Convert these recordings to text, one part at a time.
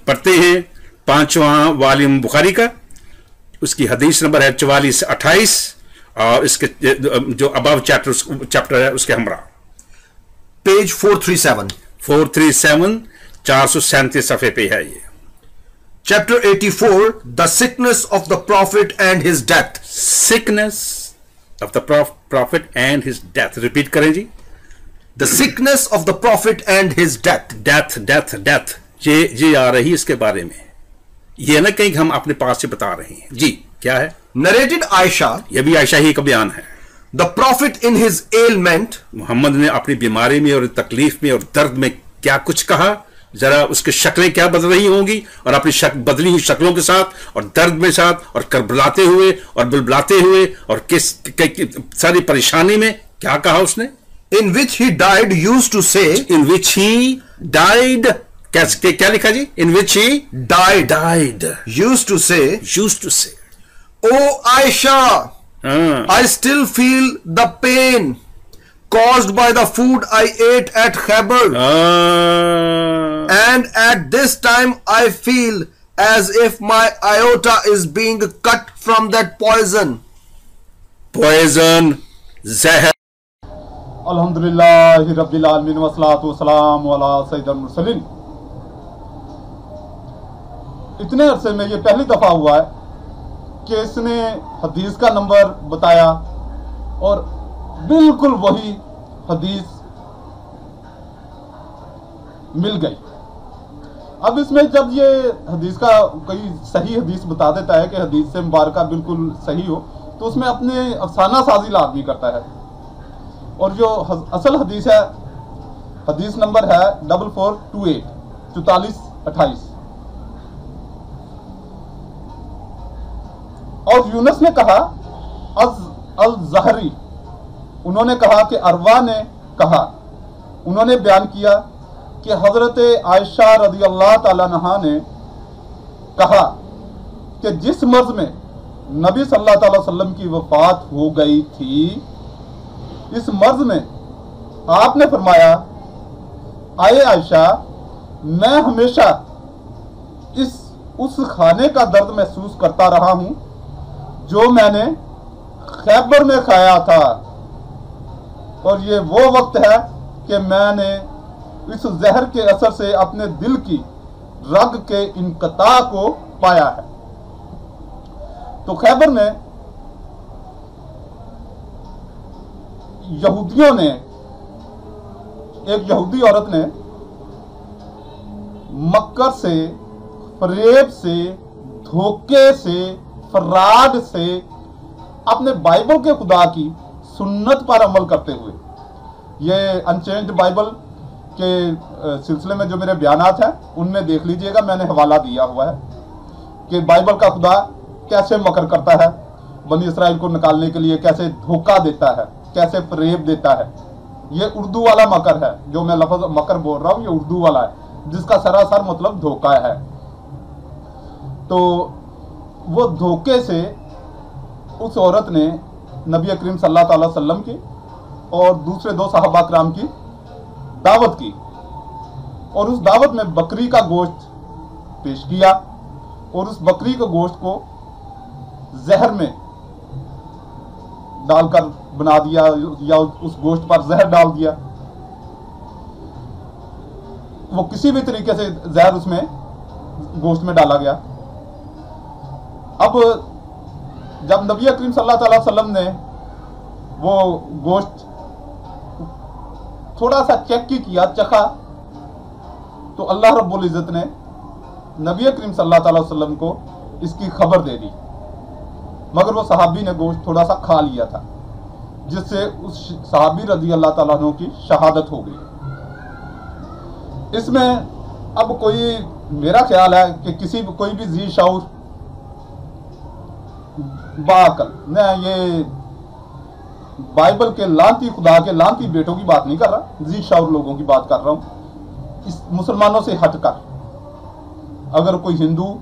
पढ़ते हैं 5वां वॉल्यूम बुखारी का, उसकी हदीस नंबर है 44 से 28 और इसके जो अबव चैप्टर है उसके हमरा पेज 437 437 सफ़े पे है ये। Chapter 84, the sickness of the prophet and his death. Sickness of the prophet and his death. Repeat करें जी। The sickness of the prophet and his death. Death ये आ रही इसके बारे में, ये ना कहीं हम अपने पास से बता रहे हैं जी। क्या है? Narrated Aisha. ये भी आयशा ही का बयान है। The prophet in his ailment. Mohammad ने अपनी बीमारी में और तकलीफ में और दर्द में क्या कुछ कहा, जरा उसकी शक्लें क्या बदल रही होंगी और अपनी बदली हुई शक्लों के साथ और दर्द में साथ और करबलाते हुए और बुलबुलाते हुए और किस सारी परेशानी में क्या कहा उसने? In which he died used to say. In which he died. क्या लिखा जी? In which he died. Used to say. Oh Aisha, I still feel the pain caused by the food I ate at Khaybar. And at this time I feel as if my aorta is being cut from that poison. Zahar. अल्हम्दुलिल्लाहि रब्बिल आलमीन वस्सलातु वस्सलामु अला सय्यिदिल मुरसलीन। इतने अरसे में ये पहली दफा हुआ है कि इसने हदीस का नंबर बताया और बिल्कुल वही हदीस मिल गई। अब इसमें जब ये हदीस का कोई सही हदीस बता देता है कि हदीस से मुबारका बिल्कुल सही हो, तो उसमें अपने अफसाना साजी लाजमी करता है। और जो असल हदीस है, हदीस नंबर है 4428 4428। और यूनस ने कहा अल ज़हरी, उन्होंने कहा कि अरवा ने कहा, उन्होंने बयान किया कि हजरत आयशा रज़ी अल्लाह ताला अन्हा ने कहा कि जिस मर्ज में नबी सल्लल्लाहु अलैहि वसल्लम की वफात हो गई थी, इस मर्ज में आपने फरमाया, आए आयशा, मैं हमेशा उस खाने का दर्द महसूस करता रहा हूं जो मैंने खैबर में खाया था, और ये वो वक्त है कि मैंने इस जहर के असर से अपने दिल की रग के इनकता को पाया है। तो खैबर में यहूदियों ने, एक यहूदी औरत ने मक्कर से, फरेब से, धोखे से, फराड से अपने बाइबल के खुदा की सुन्नत पर अमल करते हुए, ये अनचेंज्ड बाइबल के सिलसिले में जो मेरे बयानात हैं उनमें देख लीजिएगा, मैंने हवाला दिया हुआ है कि बाइबल का खुदा कैसे मकर करता है, बनी इसराइल को निकालने के लिए कैसे धोखा देता है, कैसे फरेब देता है। ये उर्दू वाला मकर है, जो मैं लफ्ज़ मकर बोल रहा हूं ये उर्दू वाला है, जिसका सरासर मतलब धोखा है। तो वो धोखे से उस औरत ने नबी करीम सल्लल्लाहु अलैहि वसल्लम की और दूसरे दो सहाबा किराम की दावत की, और उस दावत में बकरी का गोश्त पेश किया, और उस बकरी के गोश्त को जहर में डालकर बना दिया, या उस गोश्त पर जहर डाल दिया। वो किसी भी तरीके से जहर उसमें गोश्त में डाला गया। अब जब नबी करीम सल्लल्लाहु अलैहि वसल्लम ने वो गोश्त थोड़ा सा चेक किया, चखा, तो अल्लाह रब्बुल इज़्ज़त ने नबी करीम सल्लल्लाहु अलैहि वसल्लम को इसकी खबर दे दी, मगर वो सहाबी ने गोश्त थोड़ा सा खा लिया था, जिससे उस सहाबी रज़ी अल्लाह ताला अन्हु की शहादत हो गई। इसमें अब कोई, मेरा ख्याल है कि कोई भी जी शऊर बाअकल, मैं ये बाइबल के लानती खुदा के लानती बेटों की बात नहीं कर रहा, जी शऊर लोगों की बात कर रहा हूं। इस मुसलमानों से हटकर अगर कोई हिंदू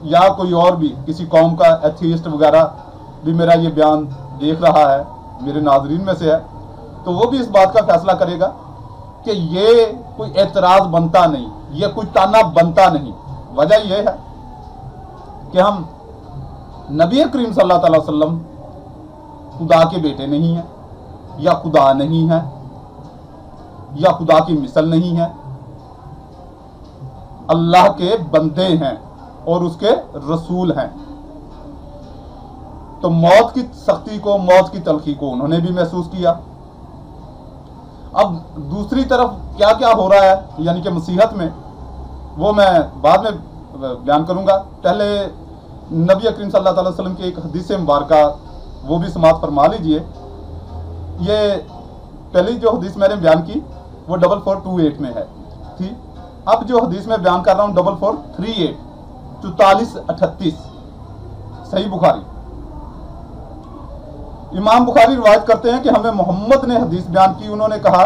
या कोई और भी किसी कौम का एथीस्ट वगैरह भी मेरा ये बयान देख रहा है, मेरे नाजरीन में से है, तो वो भी इस बात का फैसला करेगा कि ये कोई एतराज बनता नहीं, यह कोई ताना बनता नहीं। वजह यह है कि हम नबी करीम सल्लल्लाहु अलैहि वसल्लम खुदा के बेटे नहीं हैं, या खुदा नहीं है, या खुदा की मिसल नहीं है, अल्लाह के बंदे हैं और उसके रसूल हैं। तो मौत की सख्ती को, मौत की तलखी को उन्होंने भी महसूस किया। अब दूसरी तरफ क्या क्या हो रहा है यानी कि मसीहत में, वो मैं बाद में बयान करूंगा। पहले नबी करीम सल्लल्लाहु अलैहि वसल्लम की एक हदीस मुबारका वो भी समाप्त फरमा लीजिए। ये पहली जो हदीस मैंने बयान की वो 4428 में है थी। अब जो हदीस में बयान कर रहा हूं 4438 4438 सही बुखारी। इमाम बुखारी रिवायत करते हैं कि हमें मोहम्मद ने हदीस बयान की, उन्होंने कहा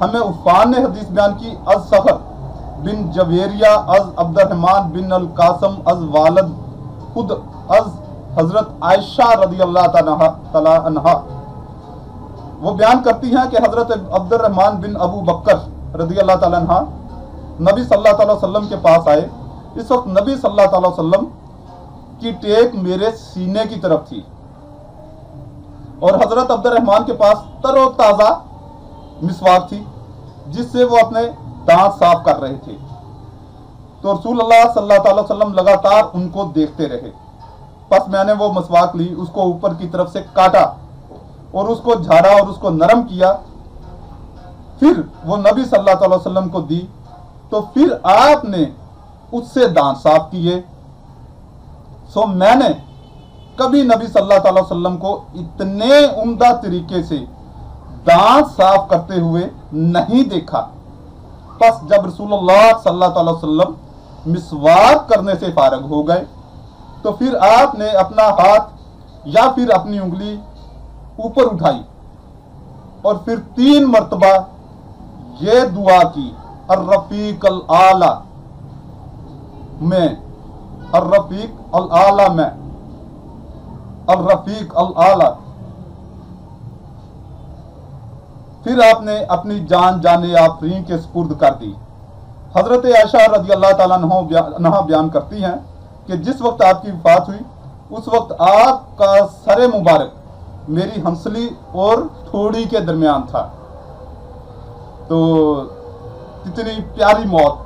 हमें उफ़ान ने हदीस बयान की, अज सफर बिन जवेरिया अज अब्दुर्रहमान बिन अल कासम अज वालद खुद अज हजरत आयशा रज़ियल्लाहु तआला अन्हा। वो बयान करती हैं कि हजरत अब्दुर्रहमान बिन अबू बकर रज़ियल्लाहु तआला अन्हा नबी सल्लल्लाहु अलैहि वसल्लम के पास आए। इस वक्त नबी सल्लल्लाहु अलैहि वसल्लम की टेक मेरे सीने की तरफ थी और हजरत अब्दुर्रहमान के पास तरोताजा मिसवाक थी जिससे वो अपने दांत साफ कर रहे थे। तो रसूलुल्लाह सल्लल्लाहु अलैहि वसल्लम लगातार उनको देखते रहे। बस मैंने वो मिसवाक ली, उसको ऊपर की तरफ से काटा और उसको झाड़ा और उसको नरम किया, फिर वो नबी सल्लल्लाहु अलैहि वसल्लम को दी। तो फिर आपने उससे दांत साफ किए। सो मैंने कभी नबी सल्लल्लाहु अलैहि वसल्लम को इतने उम्दा तरीके से दांत साफ करते हुए नहीं देखा। बस जब रसूलुल्लाह सल्लल्लाहु अलैहि वसल्लम मिसवाक करने से फारग हो गए तो फिर आपने अपना हाथ या फिर अपनी उंगली ऊपर उठाई और फिर 3 मर्तबा ये दुआ की, अर्रफीक अल आला में, अर्रफीक अल आला में, अर्रफीक अल आला। फिर आपने अपनी जान जाने आफरीन के सुपुर्द कर दी। हजरत आयशा रज़ियल्लाहु ताला अन्हा बयान करती हैं कि जिस वक्त आपकी वफात हुई उस वक्त आपका सरे मुबारक मेरी हंसली और ठोड़ी के दरमियान था। तो कितनी प्यारी मौत,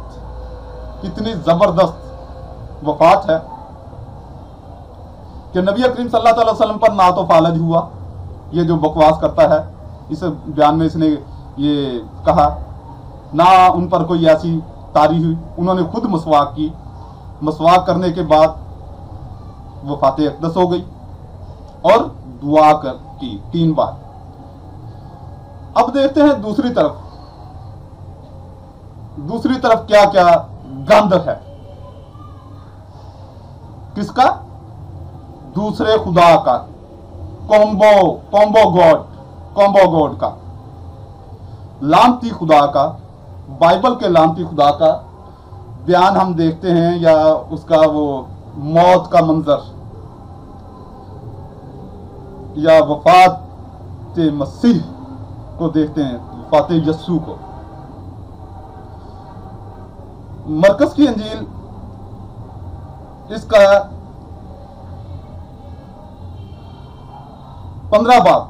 कितनी जबरदस्त वफात है कि नबी करीम सल्लल्लाहु अलैहि वसल्लम पर ना तो फालज हुआ, ये जो बकवास करता है इस बयान में इसने ये कहा, ना उन पर कोई ऐसी तारी हुई। उन्होंने खुद मसवाक की, मसवाक करने के बाद वफात अक़दस हो गई और दुआ की 3 बार। अब देखते हैं दूसरी तरफ क्या क्या गंध है। किसका? दूसरे खुदा का, कॉम्बो गॉड का, लानती खुदा का, बाइबल के लानती खुदा का बयान हम देखते हैं, या उसका वो मौत का मंजर या वफात मसीह को देखते हैं, वफात यस्सू को। मरकस की अंजील इसका 15 बाब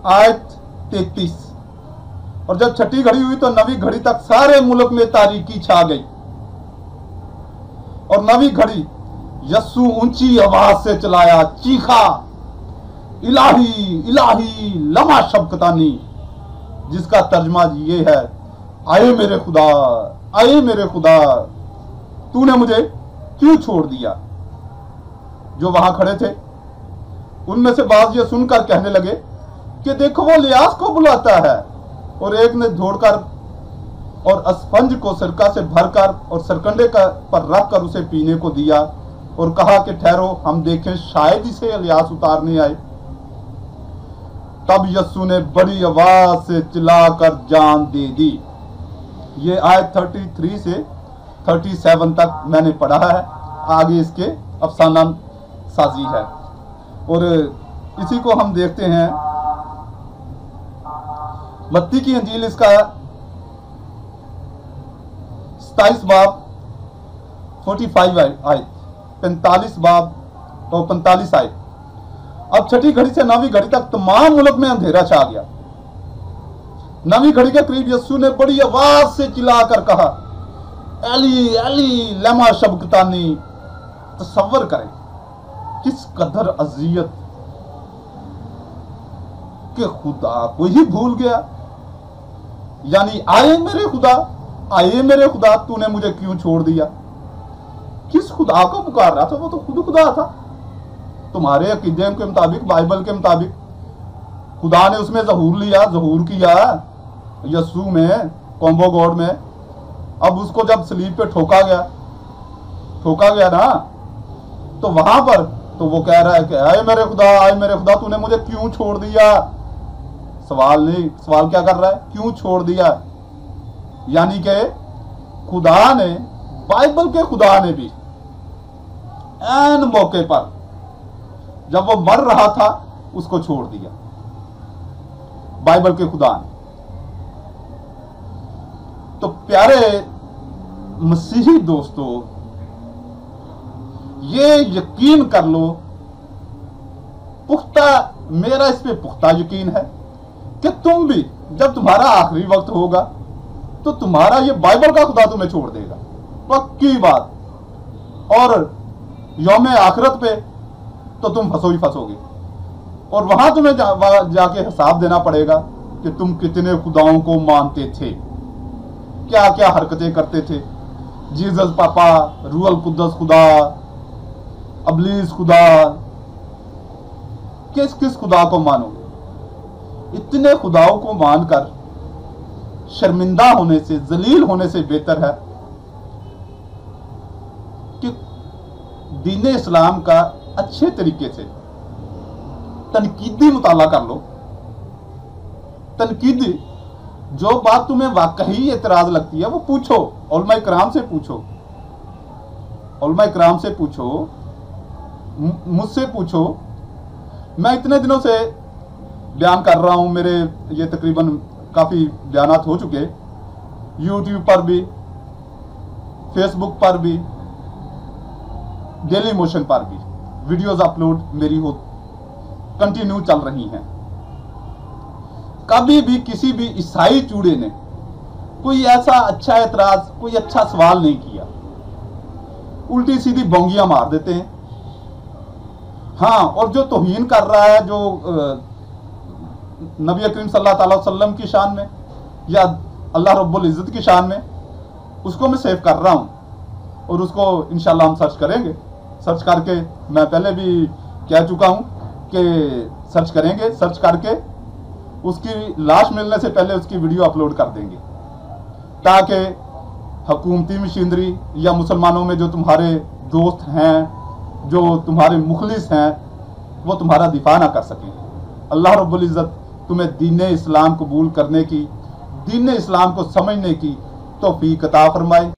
आयत 33। और जब छठी घड़ी हुई तो नवी घड़ी तक सारे मुल्क में तारीकी छा गई और नवी घड़ी यस्सू ऊंची आवाज से चलाया, चीखा, इलाही इलाही लमा शबकतानी, जिसका तर्जमा ये है, आए मेरे खुदा, आए मेरे खुदा, तूने मुझे क्यों छोड़ दिया। जो वहां खड़े थे उनमें से बाज ये सुनकर कहने लगे कि देखो वो लियास को बुलाता है। और एक ने दौड़कर और अस्फंज को सिरका से भरकर और सरकंडे का पर रखकर उसे पीने को दिया और कहा कि ठहरो, हम देखें शायद इसे इलियास उतारने आए। तब यस्सू ने बड़ी आवाज से चिल्लाकर जान दे दी। ये आयत 33 से 37 तक मैंने पढ़ा है, आगे इसके अफसाना साजी है। और इसी को हम देखते हैं मत्ती की अंजील इसका 27 बाब 45 आयत, 45 बाब और 45 आयत। अब छठी घड़ी से 9वीं घड़ी तक तमाम मुल्क में अंधेरा छा गया। 9वीं घड़ी के करीब यीशु ने बड़ी आवाज से चिल्लाकर कहा, एली एली लमा शबक्तानी। तसव्वुर करें किस कदर अजियत के खुदा को ही भूल गया। यानी आए मेरे खुदा तूने मुझे क्यों छोड़ दिया। किस खुदा को पुकार रहा था? वो तो खुद खुदा था। तुम्हारे अकीदे के मुताबिक, बाइबल के मुताबिक खुदा ने उसमें ज़हूर किया यीशु में, कॉम्बो गॉड में। अब उसको जब सलीब पे ठोका गया ना, तो वहां पर तो वो कह रहा है कि आए मेरे खुदा तूने मुझे क्यों छोड़ दिया। सवाल क्या कर रहा है? क्यों छोड़ दिया। यानी कि खुदा ने, बाइबल के खुदा ने भी ऐन मौके पर जब वो मर रहा था उसको छोड़ दिया, बाइबल के खुदा ने। तो प्यारे मसीही दोस्तों, ये यकीन कर लो, मेरा इस पे पुख्ता यकीन है कि तुम भी जब तुम्हारा आखिरी वक्त होगा तो तुम्हारा ये बाइबल का खुदा तुम्हें छोड़ देगा, पक्की बात। और यौम आखिरत पे तो तुम फंसोगे और वहां तुम्हें जाके हिसाब देना पड़ेगा कि तुम कितने खुदाओं को मानते थे, क्या क्या हरकतें करते थे। जीसस पापा, रूहल कुद्दस खुदा, अबलीस खुदा, किस किस खुदा को मानोगे। इतने खुदाओं को मानकर शर्मिंदा होने से, जलील होने से बेहतर है कि दीन इस्लाम का अच्छे तरीके से तनकीदी मुताला कर लो। तनकीदी, जो बात तुम्हें वाकई एतराज लगती है वो पूछो, उलमा इकराम से पूछो, मुझसे पूछो। मैं इतने दिनों से बयान कर रहा हूं, मेरे ये तकरीबन काफ़ी बयानात हो चुके, यूट्यूब पर भी, फेसबुक पर भी, डेली मोशन पर भी वीडियोस अपलोड मेरी कंटिन्यू चल रही हैं। कभी भी किसी भी ईसाई चूड़े ने कोई ऐसा अच्छा एतराज, कोई अच्छा सवाल नहीं किया। उल्टी सीधी बोंगियां मार देते हैं। हाँ, और जो तौहीन कर रहा है, जो नबी करीम सल्लल्लाहु अलैहि वसल्लम की शान में या अल्लाह रब्बुल इज़्ज़त की शान में, उसको मैं सेव कर रहा हूँ और उसको इंशाल्लाह हम सर्च करेंगे। सर्च करके, मैं पहले भी कह चुका हूँ कि सर्च करेंगे, सर्च करके उसकी लाश मिलने से पहले उसकी वीडियो अपलोड कर देंगे, ताकि हुकूमती मशीनरी या मुसलमानों में जो तुम्हारे दोस्त हैं, जो तुम्हारे मुखलिस हैं, वो तुम्हारा दिफा ना कर सकें। अल्लाह रब्बुल इज़्ज़त तुम्हें दीन इस्लाम कबूल करने की, दीन इस्लाम को समझने की तौफीक अता फरमाए।